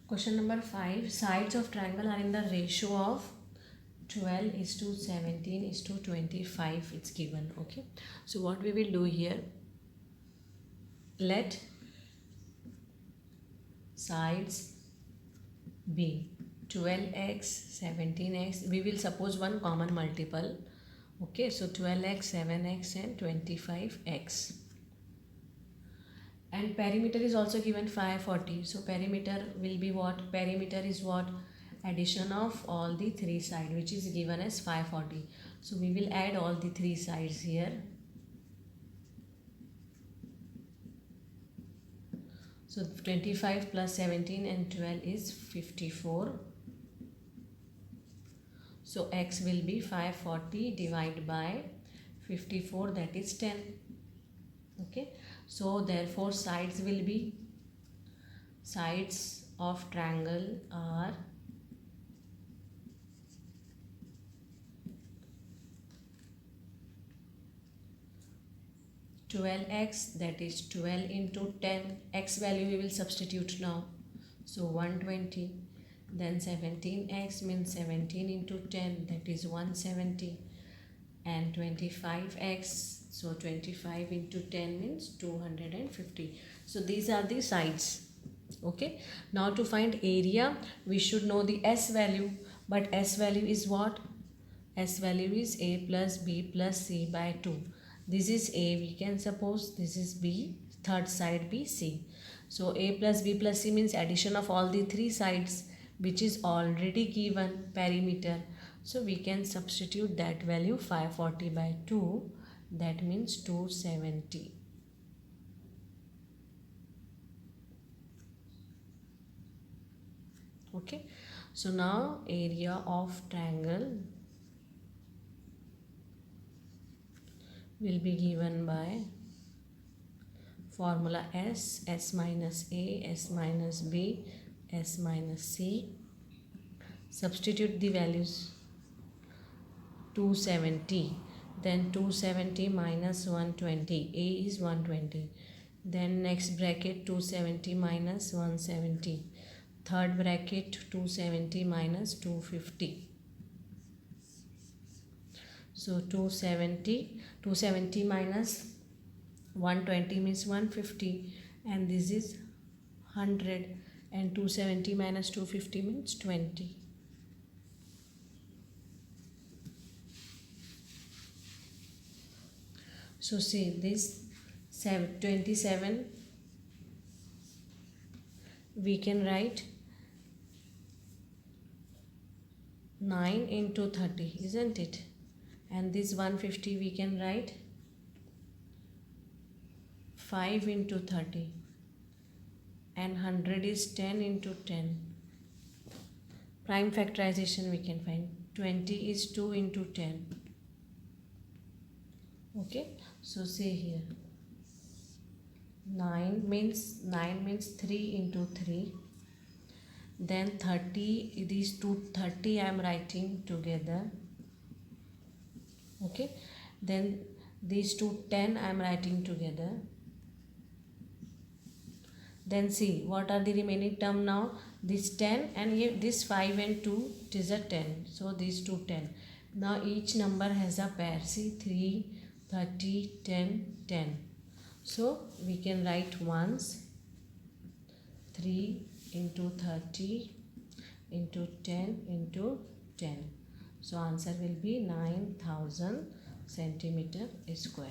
Question number 5. Sides of triangle are in the ratio of 12 is to 17 is to 25. It's given. Okay. So what we will do here, let sides be 12x, 17x. We will suppose one common multiple. Okay. So 12x, 7x and 25x. And perimeter is also given 540. So perimeter will be what? Perimeter is what? Addition of all the three sides, which is given as 540. So we will add all the three sides here. So 25 plus 17 and 12 is 54. So x will be 540 divided by 54, that is 10. Okay. So therefore sides will be, sides of triangle are 12x, that is 12 into 10. X value we will substitute now. So 120. Then 17x means 17 into 10, that is 170. And 25x, so 25 into 10 means 250. So these are the sides. Okay. Now to find area, we should know the S value. But S value is what? S value is A plus B plus C by 2. This is A, we can suppose. This is B, third side B, C. So A plus B plus C means addition of all the three sides, which is already given, perimeter. So we can substitute that value 540 by 2. That means 270. Okay. So now area of triangle will be given by formula S, S minus A, S minus B, S minus C. Substitute the values. 270. Then 270 minus 120. A is 120. Then next bracket 270 minus 170. Third bracket 270 minus 250. So 270 minus 120 means 150, and this is 100, and 270 minus 250 means 20. So see this 27, we can write 9 into 30, isn't it? And this 150 we can write 5 into 30, and 100 is 10 into 10. Prime factorization we can find. 20 is 2 into 10. Okay, so say here 9 means 3 into 3. Then 30, these two 30 I am writing together. Okay, then these two 10 I am writing together. Then see what are the remaining term now. This 10 and here this 5 and 2, it is a 10. So these two 10. Now each number has a pair. See 3, 30, 10, 10. So we can write once 3 into 30 into 10 into 10. So answer will be 9000 centimeter square.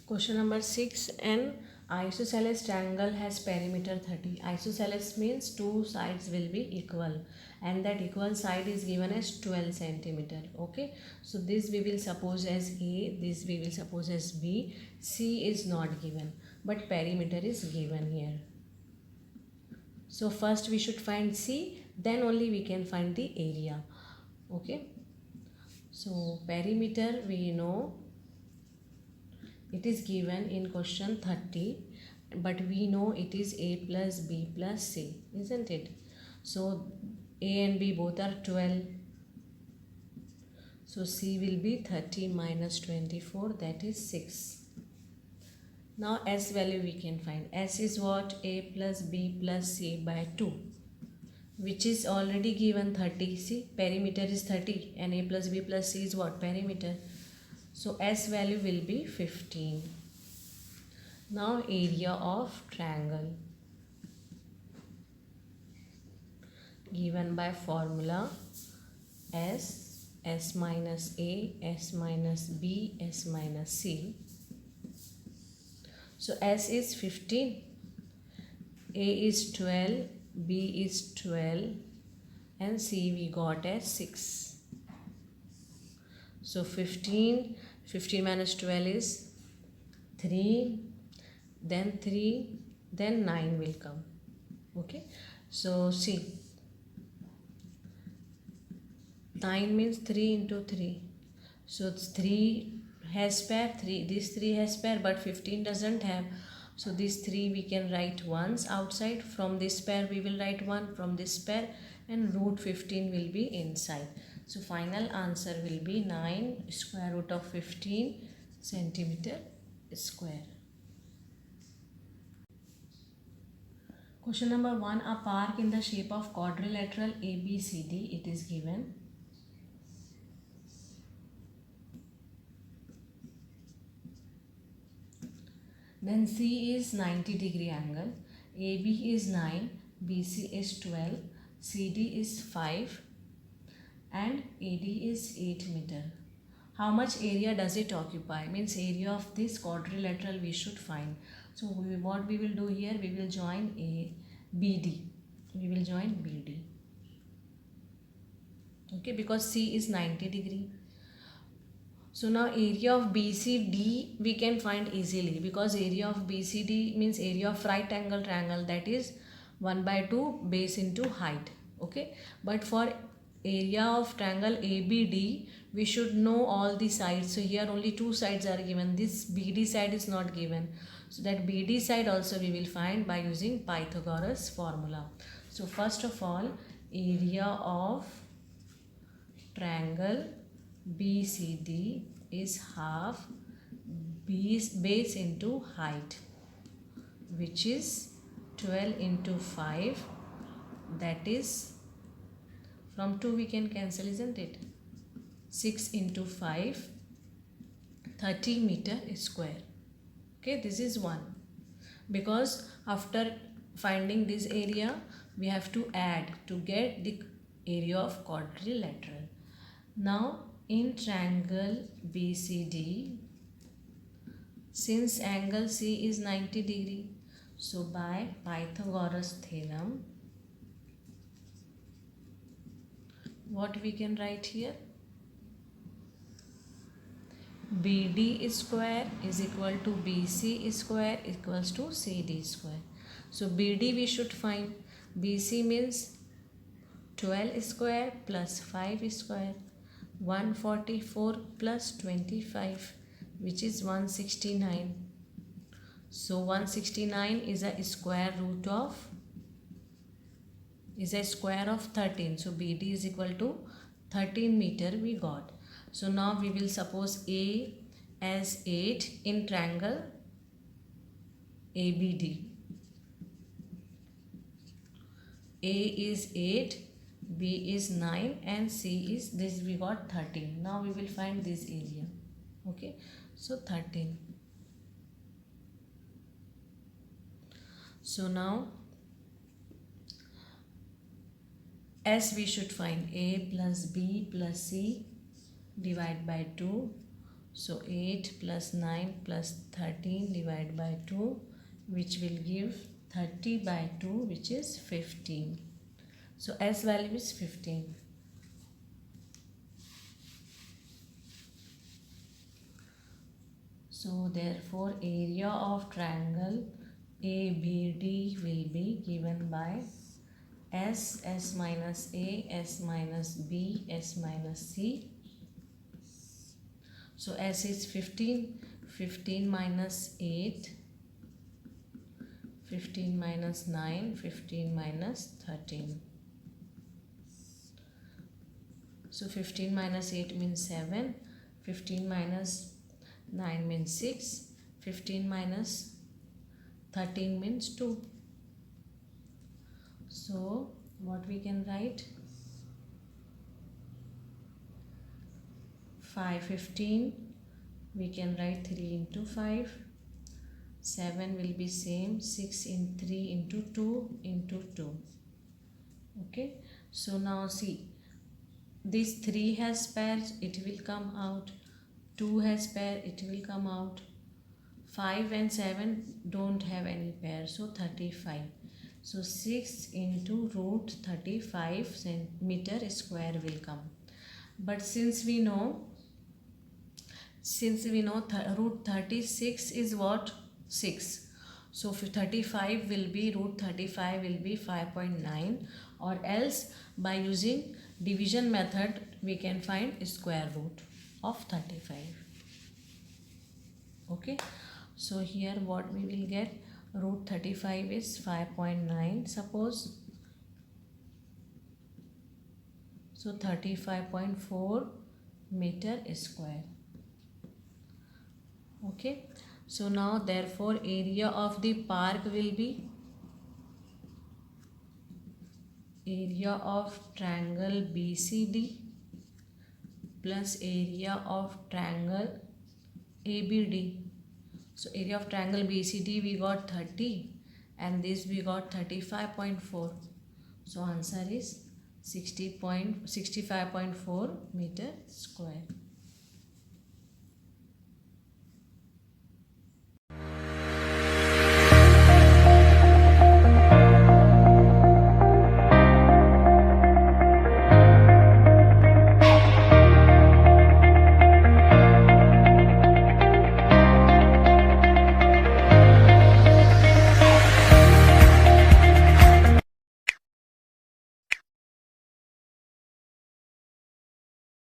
Question number 6. An isosceles triangle has perimeter 30. Isosceles means two sides will be equal, and that equal side is given as 12 centimeter. Okay. So this we will suppose as A, this we will suppose as B. C is not given, but perimeter is given here. So first we should find C, then only we can find the area. Okay. So perimeter we know it is given in question 30, but we know it is A plus B plus C, isn't it? So A and B both are 12. So C will be 30 minus 24, that is 6. Now S value we can find. S is what? A plus B plus C by 2, which is already given 30. See, perimeter is 30 and A plus B plus C is what? Perimeter. So S value will be 15. Now area of triangle given by formula S minus A, S minus B, S minus C. So S is 15, A is 12, B is 12 and C we got as 6. So 15 minus 12 is 3, then 3, then 9 will come. Okay, so see, 9 means 3 into 3. So it's 3 has pair, this 3 has pair, but 15 doesn't have. So this 3 we can write once outside. From this pair we will write 1 from this pair, and root 15 will be inside. So final answer will be 9 square root of 15 centimeter square. Question number 1. A park in the shape of quadrilateral ABCD, it is given. Then C is 90-degree angle, AB is 9, BC is 12, CD is 5 and AD is 8 meter. How much area does it occupy? Means area of this quadrilateral we should find. So what we will do here, we will join BD. We will join BD. Okay, because C is 90-degree. So now area of BCD we can find easily, because area of BCD means area of right angle triangle, that is 1 by 2 base into height. Okay, but for area of triangle ABD we should know all the sides. So here only 2 sides are given. This BD side is not given. So that BD side also we will find by using Pythagoras formula. So first of all, area of triangle BCD is half base into height, which is 12 into 5, that is, from 2 we can cancel, isn't it? 6 into 5, 30 meter square. Okay, this is 1. Because after finding this area we have to add to get the area of quadrilateral. Now in triangle BCD, since angle C is 90 degree, so by Pythagoras theorem, what we can write here? BD square is equal to BC square equals to CD square. So BD we should find. BC means 12 square plus 5 square, 144 plus 25, which is 169. So 169 is a square of 13. So BD is equal to 13 meter we got. So now we will suppose A as 8 in triangle ABD. A is 8, B is 9 and C is, this we got 13. Now we will find this area. Okay, so 13. So now S we should find. A plus B plus C divide by 2. So 8 plus 9 plus 13 divide by 2, which will give 30 by 2, which is 15. So S value is 15. So therefore area of triangle ABD will be given by S minus A, S minus B, S minus C. So S is 15, 15 minus 8, 15 minus 9, 15 minus 13. So 15 minus 8 means 7, 15 minus 9 means 6, 15 minus 13 means 2. So what we can write? 515, we can write 3 into 5. 7 will be same, 6 in 3 into 2 into 2. Okay, so now see, this 3 has pairs, it will come out. 2 has pair, it will come out. 5 and 7 don't have any pair, so 35. So 6 into root 35 centimeter square will come. But since we know root 36 is what? 6. So 35 will be root 35 will be 5.9, or else by using division method we can find square root of 35. Okay, so here what we will get? Root 35 is 5.9 suppose. So 35.4 meter square. Okay, so now therefore area of the park will be area of triangle BCD plus area of triangle ABD. So area of triangle BCD we got 30 and this we got 35.4. So answer is 65.4 meter square.